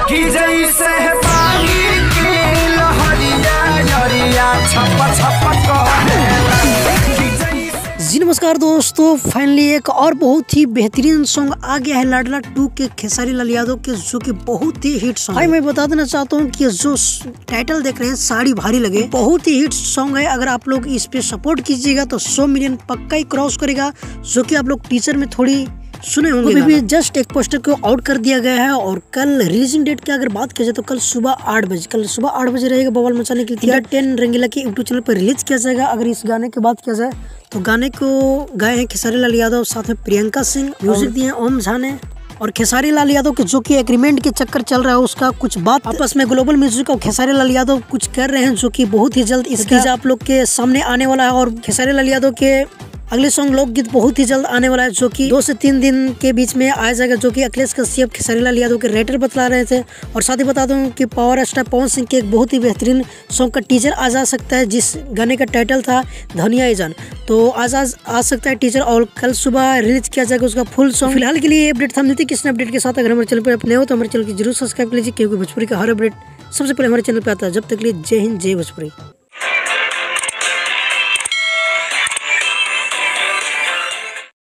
कि जैसे पानी की लहरिया जरिया छप छप जी नमस्कार दोस्तों, फाइनली एक और बहुत ही बेहतरीन सॉन्ग आ गया है लाडला 2 के खेसारी लाल यादव के, जो कि बहुत ही हिट सॉन्ग है। मैं बता देना चाहता हूँ कि जो टाइटल देख रहे हैं साड़ी भारी लगे, बहुत ही हिट सॉन्ग है। अगर आप लोग इस पे सपोर्ट कीजिएगा तो 100 मिलियन पक्का ही क्रॉस करेगा, जो कि आप लोग टीचर में थोड़ी सुने होंगे। तो भी जस्ट एक पोस्टर को आउट कर दिया गया है और कल रिलीजिंग डेट की अगर बात की जाए तो कल सुबह 8 बजे रहेगा बवाल मचाने के लिए। 10 रंगीला के यूट्यूब चैनल पर रिलीज किया जाएगा। अगर इस गाने की बात किया जाए तो गाने को गाए हैं खेसारी लाल यादव, साथ में प्रियंका सिंह, म्यूजिक दिए हैं ओम झा ने। और खेसारी लाल यादव के जो कि एग्रीमेंट के चक्कर चल रहा है, उसका कुछ बात आपस में ग्लोबल म्यूजिक और खेसारी लाल यादव कुछ कर रहे हैं, जो कि बहुत ही जल्द इसका आप लोग के सामने आने वाला है। और खेसारी लाल यादव के अगले सॉन्ग लोकगीत बहुत ही जल्द आने वाला है, जो कि 2 से 3 दिन के बीच में आ जाएगा, जो कि अखिलेश कश्यप खेसारी लाल यादव के राइटर बतला रहे थे। और साथ ही बता दूं कि पावर स्टार पवन सिंह के एक बहुत ही बेहतरीन सॉन्ग का टीजर आ जा सकता है, जिस गाने का टाइटल था धनिया जान। तो आज आ सकता है टीजर और कल सुबह रिलीज किया जाएगा उसका फुल सॉन्ग। फिलहाल के लिए ये अपडेट था, मिलती किसी अपडेट के साथ। अगर हमारे चैनल पर अपने हो तो हमारे चैनल की जरूर सब्सक्राइब कीजिए, क्योंकि भोजपुरी का हर अपडेट सबसे पहले हमारे चैनल पर आता है। जब तक के लिए जय हिंद, जय भोजपुरी।